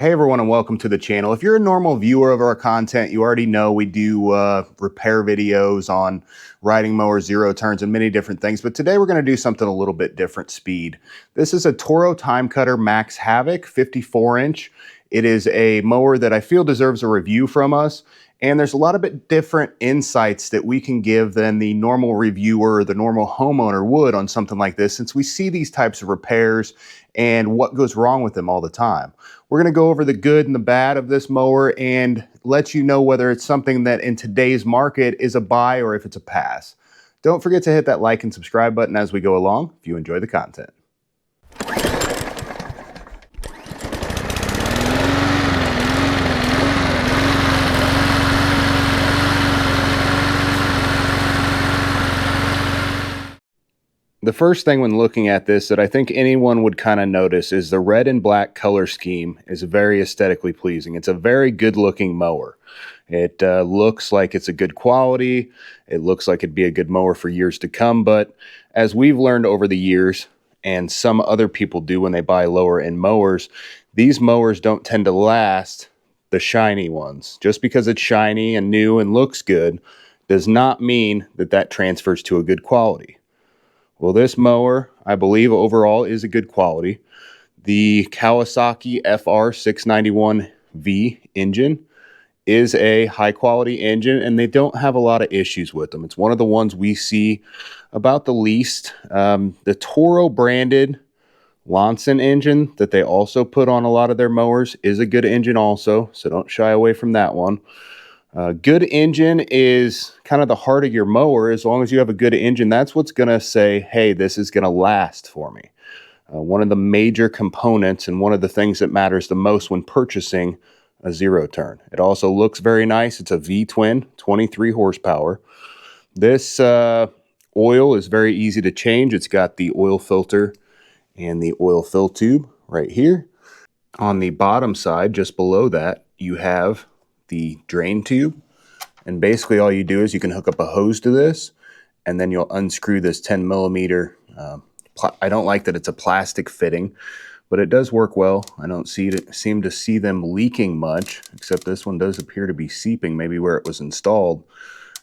Hey everyone, and welcome to the channel. If you're a normal viewer of our content, you already know we do repair videos on riding mowers, zero turns, and many different things. But today we're going to do something a little bit different speed. This is a Toro TimeCutter Max Havoc 54-inch. It is a mower that I feel deserves a review from us. And there's a lot of bit different insights that we can give than the normal reviewer or the normal homeowner would on something like this, since we see these types of repairs and what goes wrong with them all the time. We're going to go over the good and the bad of this mower and let you know whether it's something that in today's market is a buy or if it's a pass. Don't forget to hit that like and subscribe button as we go along if you enjoy the content. The first thing when looking at this that I think anyone would kind of notice is the red and black color scheme is very aesthetically pleasing. It's a very good looking mower. It looks like it's a good quality. It looks like it'd be a good mower for years to come. But as we've learned over the years, and some other people do when they buy lower end mowers, these mowers don't tend to last, the shiny ones. Just because it's shiny and new and looks good does not mean that that transfers to a good quality. Well, this mower, I believe, overall is a good quality. The Kawasaki FR691V engine is a high-quality engine, and they don't have a lot of issues with them. It's one of the ones we see about the least. The Toro branded Lonson engine that they also put on a lot of their mowers is a good engine also, so don't shy away from that one. Good engine is kind of the heart of your mower. As long as you have a good engine, that's what's going to say, hey, this is going to last for me. One of the major components and one of the things that matters the most when purchasing a zero turn. It also looks very nice. It's a V-twin, 23 horsepower. This oil is very easy to change. It's got the oil filter and the oil fill tube right here. On the bottom side, just below that, you have the drain tube, and basically all you do is you can hook up a hose to this, and then you'll unscrew this 10 millimeter. I don't like that it's a plastic fitting, but it does work well. I don't seem to see them leaking much, except this one does appear to be seeping, maybe where it was installed.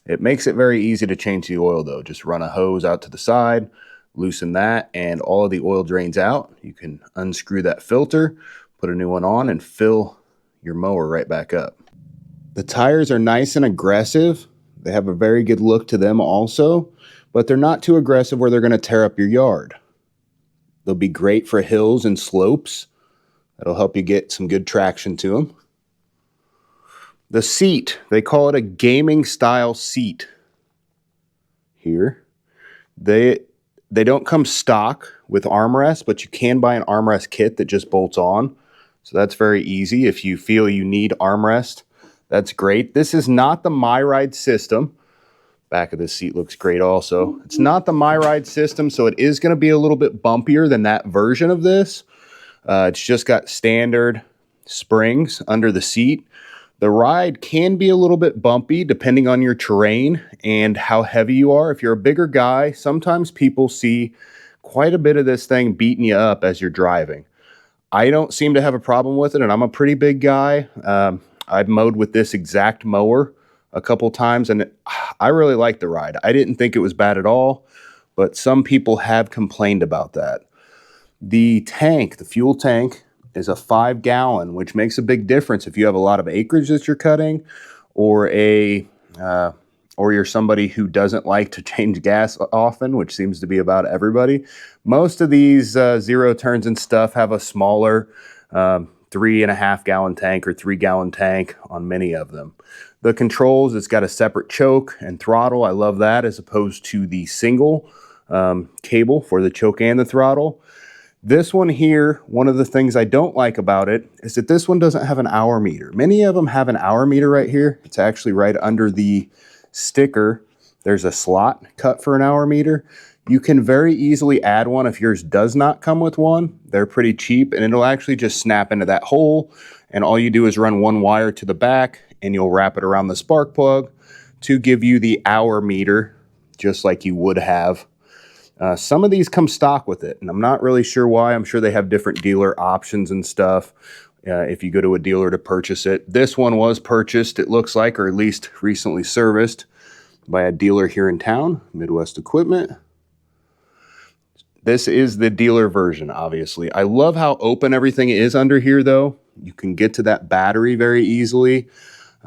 It makes it very easy to change the oil though. Just run a hose out to the side, loosen that, and all of the oil drains out. You can unscrew that filter, put a new one on, and fill your mower right back up. The tires are nice and aggressive. They have a very good look to them also, but they're not too aggressive where they're going to tear up your yard. They'll be great for hills and slopes. That'll help you get some good traction to them. The seat, they call it a gaming style seat here. They don't come stock with armrests, but you can buy an armrest kit that just bolts on. So that's very easy. If you feel you need armrest, that's great. This is not the MyRide system. Back of this seat looks great also. It's not the MyRide system, so it is going to be a little bit bumpier than that version of this. It's just got standard springs under the seat. The ride can be a little bit bumpy depending on your terrain and how heavy you are. If you're a bigger guy, sometimes people see quite a bit of this thing beating you up as you're driving. I don't seem to have a problem with it, and I'm a pretty big guy. I've mowed with this exact mower a couple times, and I really like the ride. I didn't think it was bad at all, but some people have complained about that. The tank, the fuel tank, is a 5-gallon, which makes a big difference if you have a lot of acreage that you're cutting, or you're somebody who doesn't like to change gas often, which seems to be about everybody. Most of these zero turns and stuff have a smaller 3.5-gallon tank or 3-gallon tank on many of them. The controls, it's got a separate choke and throttle. I love that, as opposed to the single cable for the choke and the throttle. This one here, one of the things I don't like about it is that this one doesn't have an hour meter. Many of them have an hour meter right here. It's actually right under the sticker. There's a slot cut for an hour meter. You can very easily add one if yours does not come with one. They're pretty cheap, and it'll actually just snap into that hole, and all you do is run one wire to the back and you'll wrap it around the spark plug to give you the hour meter, just like you would have Some of these come stock with it, and I'm not really sure why. I'm sure they have different dealer options and stuff. if you go to a dealer to purchase it. This one was purchased, it looks like, or at least recently serviced by a dealer here in town, Midwest Equipment. This is the dealer version, obviously. I love how open everything is under here, though. You can get to that battery very easily.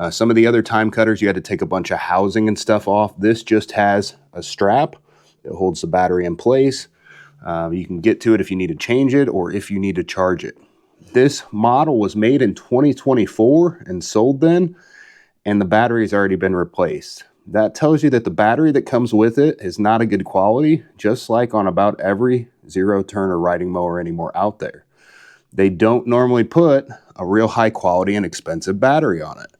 Some of the other time cutters, you had to take a bunch of housing and stuff off. This just has a strap that holds the battery in place. You can get to it if you need to change it or if you need to charge it. This model was made in 2024 and sold then, and the battery's already been replaced. That tells you that the battery that comes with it is not a good quality, just like on about every zero-turn or riding mower anymore out there. They don't normally put a real high quality and expensive battery on it.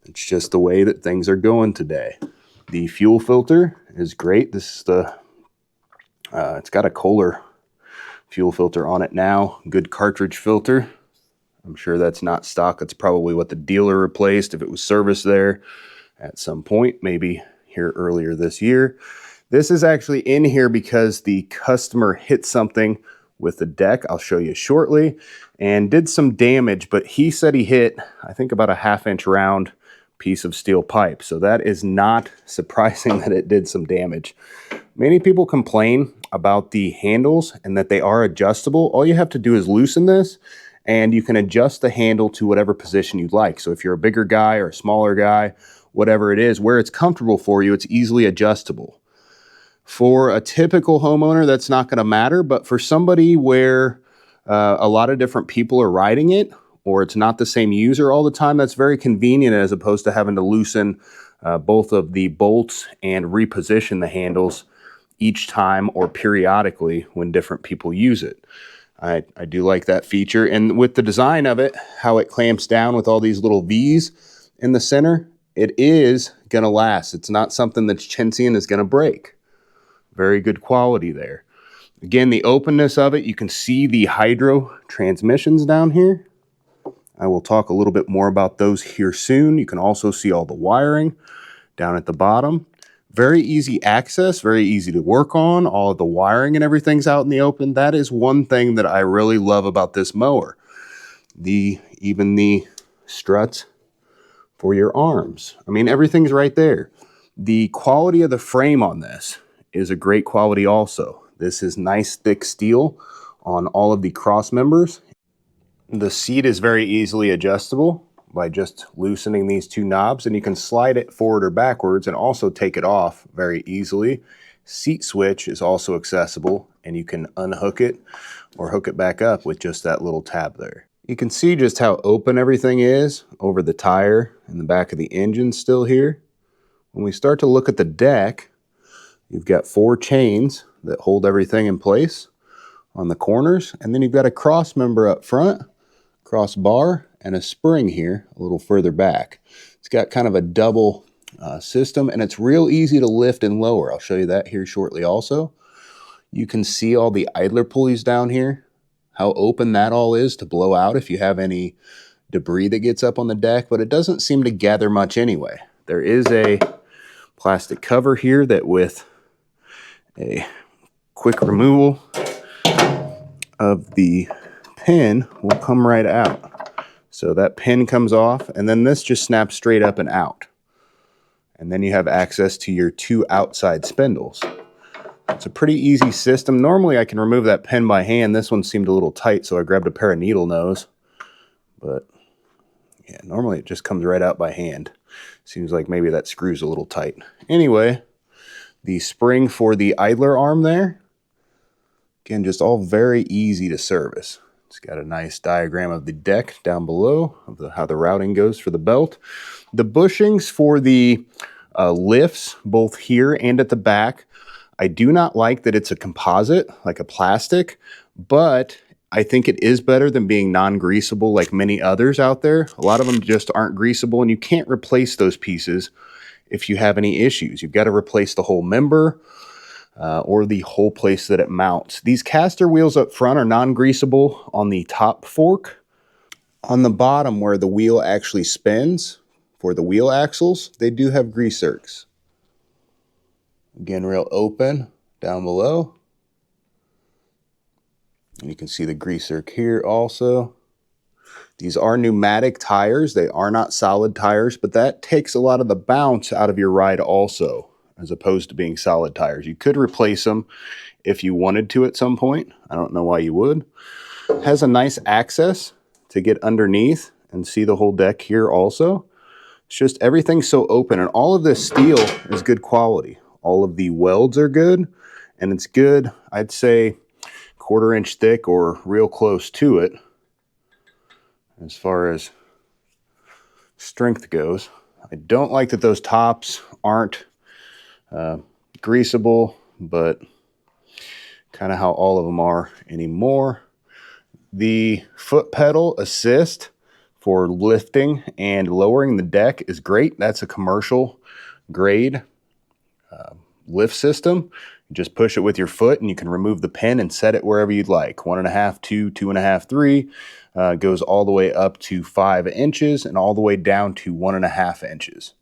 It's just the way that things are going today. The fuel filter is great. This is the, it's got a Kohler fuel filter on it now. Good cartridge filter. I'm sure that's not stock. That's probably what the dealer replaced if it was serviced there at some point, maybe here earlier this year. This is actually in here because the customer hit something with the deck, I'll show you shortly, and did some damage, but he said he hit, I think, about a 1/2 inch round piece of steel pipe. So that is not surprising that it did some damage. Many people complain about the handles and that they are adjustable. All you have to do is loosen this and you can adjust the handle to whatever position you'd like. So if you're a bigger guy or a smaller guy, whatever it is, where it's comfortable for you, it's easily adjustable. For a typical homeowner, that's not going to matter, but for somebody where a lot of different people are riding it, or it's not the same user all the time, that's very convenient as opposed to having to loosen both of the bolts and reposition the handles each time or periodically when different people use it. I do like that feature. And with the design of it, how it clamps down with all these little V's in the center, it is going to last. It's not something that's chintzy and is going to break. Very good quality there. Again, the openness of it, you can see the hydro transmissions down here. I will talk a little bit more about those here soon. You can also see all the wiring down at the bottom. Very easy access, very easy to work on. All of the wiring and everything's out in the open. That is one thing that I really love about this mower. Even the struts for your arms. I mean, everything's right there. The quality of the frame on this is a great quality also. This is nice thick steel on all of the cross members. The seat is very easily adjustable by just loosening these two knobs, and you can slide it forward or backwards and also take it off very easily. Seat switch is also accessible, and you can unhook it or hook it back up with just that little tab there. You can see just how open everything is over the tire and the back of the engine still here. When we start to look at the deck, you've got 4 chains that hold everything in place on the corners, and then you've got a cross member up front, cross bar, and a spring here a little further back. It's got kind of a double system, and it's real easy to lift and lower. I'll show you that here shortly also. You can see all the idler pulleys down here, how open that all is to blow out if you have any debris that gets up on the deck, but it doesn't seem to gather much anyway. There is a plastic cover here that with a quick removal of the pin will come right out. So that pin comes off, and then this just snaps straight up and out. And then you have access to your 2 outside spindles. It's a pretty easy system. Normally I can remove that pin by hand. This one seemed a little tight, so I grabbed a pair of needle nose. But yeah, normally it just comes right out by hand. Seems like maybe that screw's a little tight. Anyway, the spring for the idler arm there, again, just all very easy to service. It's got a nice diagram of the deck down below of how the routing goes for the belt. The bushings for the lifts, both here and at the back, I do not like that it's a composite, like a plastic, but I think it is better than being non-greasable like many others out there. A lot of them just aren't greasable, and you can't replace those pieces if you have any issues. You've got to replace the whole member or the whole place that it mounts. These caster wheels up front are non-greasable on the top fork. On the bottom where the wheel actually spins for the wheel axles, they do have grease zerks. Again, real open down below. And you can see the grease zerk here also. These are pneumatic tires. They are not solid tires, but that takes a lot of the bounce out of your ride also, as opposed to being solid tires. You could replace them if you wanted to at some point. I don't know why you would. It has a nice access to get underneath and see the whole deck here also. It's just everything's so open, and all of this steel is good quality. All of the welds are good, and it's good, I'd say, 1/4 inch thick or real close to it as far as strength goes. I don't like that those tops aren't greasable, but kind of how all of them are anymore. The foot pedal assist for lifting and lowering the deck is great. That's a commercial grade lift system. You just push it with your foot and you can remove the pin and set it wherever you'd like. 1.5, 2, 2.5, 3. Goes all the way up to 5 inches and all the way down to 1.5 inches.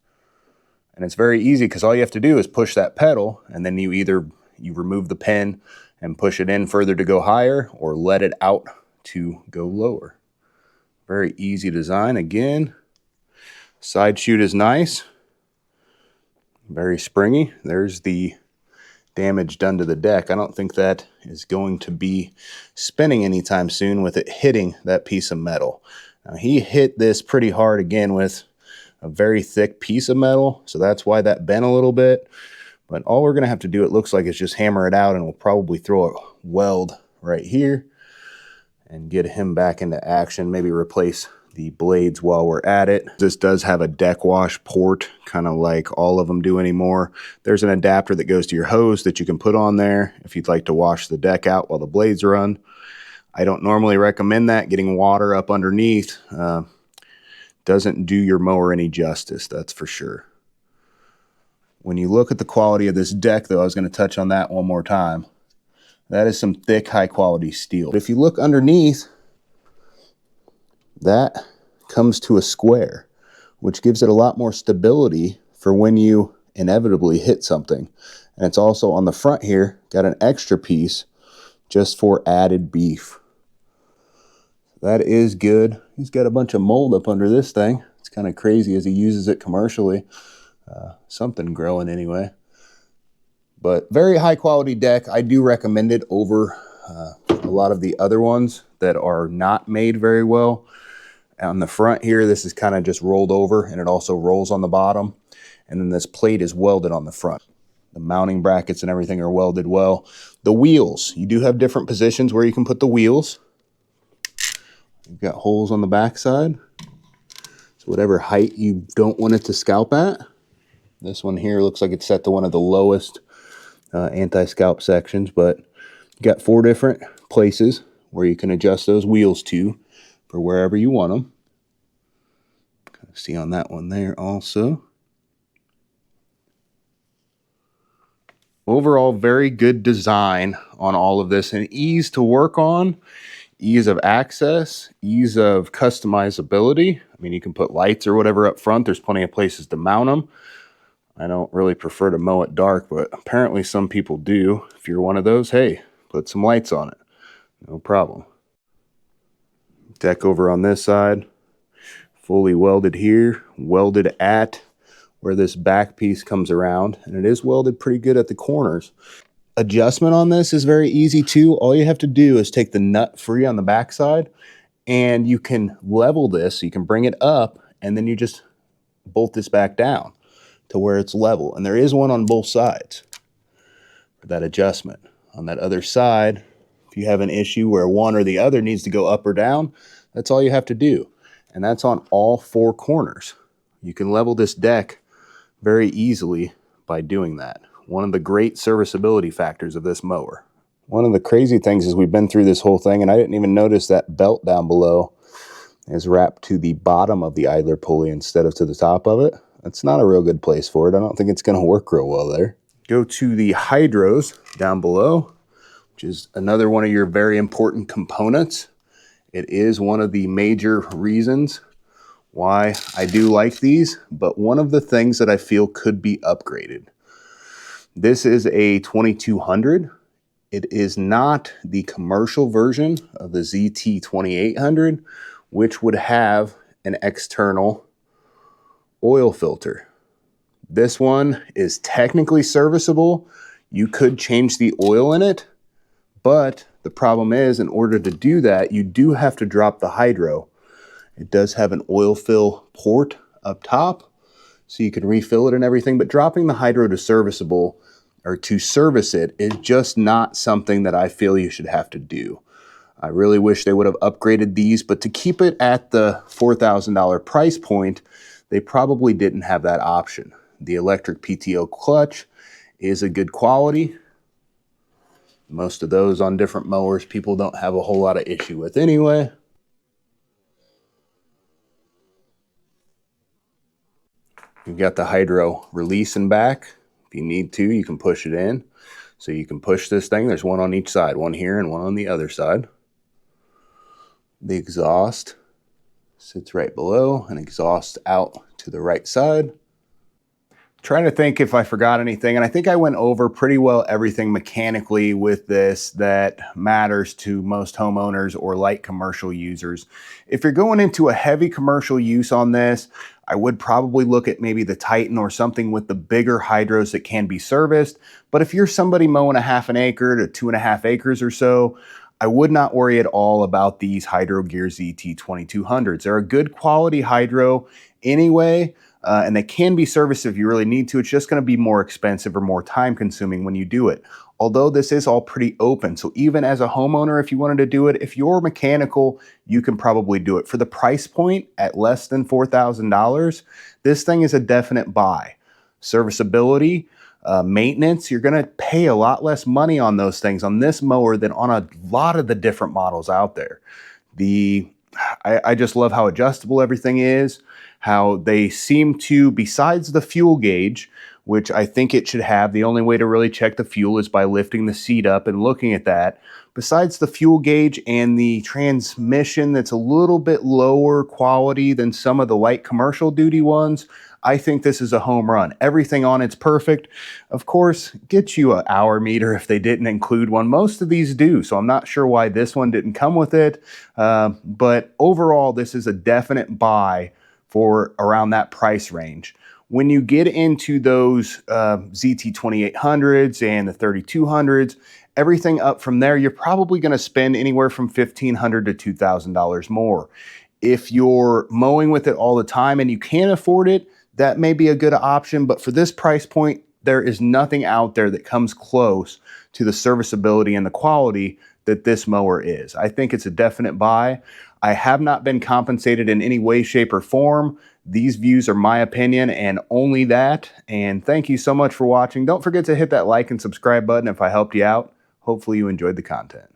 And it's very easy because all you have to do is push that pedal, and then you remove the pin and push it in further to go higher, or let it out to go lower. Very easy design. Again, side chute is nice. Very springy. There's the damage done to the deck. I don't think that is going to be spinning anytime soon with it hitting that piece of metal. Now, he hit this pretty hard again with a very thick piece of metal, so that's why that bent a little bit. But all we're going to have to do, it looks like, is just hammer it out, and we'll probably throw a weld right here and get him back into action. Maybe replace the blades while we're at it. This does have a deck wash port, kind of like all of them do anymore. There's an adapter that goes to your hose that you can put on there if you'd like to wash the deck out while the blades run. I don't normally recommend that. Getting water up underneath doesn't do your mower any justice, that's for sure. When you look at the quality of this deck, though, I was going to touch on that one more time. That is some thick, high-quality steel. But if you look underneath, that comes to a square, which gives it a lot more stability for when you inevitably hit something. And it's also on the front here, got an extra piece just for added beef. That is good. He's got a bunch of mold up under this thing. It's kind of crazy as he uses it commercially. Something growing anyway. But very high quality deck. I do recommend it over a lot of the other ones that are not made very well. On the front here, this is kind of just rolled over, and it also rolls on the bottom. And then this plate is welded on the front. The mounting brackets and everything are welded well. The wheels, you do have different positions where you can put the wheels. You've got holes on the back side. So whatever height you don't want it to scalp at. This one here looks like it's set to one of the lowest anti-scalp sections, but you got 4 different places where you can adjust those wheels to for wherever you want them. See on that one there also. Overall, very good design on all of this, and ease to work on, ease of access, ease of customizability. I mean, you can put lights or whatever up front. There's plenty of places to mount them. I don't really prefer to mow it dark, but apparently some people do. If you're one of those, hey, put some lights on it. No problem. Deck over on this side, fully welded here, welded at where this back piece comes around, and it is welded pretty good at the corners. Adjustment on this is very easy too. All you have to do is take the nut free on the back side, and you can level this, so you can bring it up, and then you just bolt this back down to where it's level. And there is one on both sides for that adjustment. On that other side, if you have an issue where one or the other needs to go up or down, that's all you have to do. And that's on all 4 corners. You can level this deck very easily by doing that. One of the great serviceability factors of this mower. One of the crazy things is we've been through this whole thing, and I didn't even notice that belt down below is wrapped to the bottom of the idler pulley instead of to the top of it. That's not a real good place for it. I don't think it's going to work real well there. Go to the hydros down below, which is another one of your very important components. It is one of the major reasons why I do like these, but one of the things that I feel could be upgraded. This is a 2200. It is not the commercial version of the ZT 2800, which would have an external oil filter. This one is technically serviceable. You could change the oil in it, but the problem is, in order to do that, you do have to drop the hydro. It does have an oil fill port up top, so you can refill it and everything, but dropping the hydro to serviceable, or to service it, is just not something that I feel you should have to do. I really wish they would have upgraded these, but to keep it at the $4,000 price point, they probably didn't have that option. The electric PTO clutch is a good quality. Most of those on different mowers, people don't have a whole lot of issue with anyway. You've got the hydro releasing back. If you need to, you can push it in. So you can push this thing. There's one on each side, one here and one on the other side. The exhaust sits right below, and exhaust out to the right side. Trying to think if I forgot anything, and I think I went over pretty well everything mechanically with this that matters to most homeowners or light commercial users. If you're going into a heavy commercial use on this, I would probably look at maybe the Titan or something with the bigger hydros that can be serviced. But if you're somebody mowing a half an acre to 2.5 acres or so, I would not worry at all about these Hydro Gear ZT2200s. They're a good quality hydro anyway, and they can be serviced if you really need to. It's just going to be more expensive or more time consuming when you do it. Although this is all pretty open, so even as a homeowner, if you wanted to do it, if you're mechanical, you can probably do it. For the price point at less than $4,000, this thing is a definite buy. Serviceability, maintenance, you're going to pay a lot less money on those things on this mower than on a lot of the different models out there. I just love how adjustable everything is, how they seem to, besides the fuel gauge, which I think it should have, the only way to really check the fuel is by lifting the seat up and looking at that. Besides the fuel gauge and the transmission that's a little bit lower quality than some of the light commercial duty ones, I think this is a home run. Everything on it's perfect. Of course, get you an hour meter if they didn't include one. Most of these do, so I'm not sure why this one didn't come with it. But overall, this is a definite buy for around that price range. When you get into those ZT2800s and the 3200s, everything up from there, you're probably going to spend anywhere from $1,500 to $2,000 more. If you're mowing with it all the time and you can't afford it, that may be a good option. But for this price point, there is nothing out there that comes close to the serviceability and the quality that this mower is. I think it's a definite buy. I have not been compensated in any way, shape, or form. These views are my opinion and only that. And thank you so much for watching. Don't forget to hit that like and subscribe button if I helped you out. Hopefully you enjoyed the content.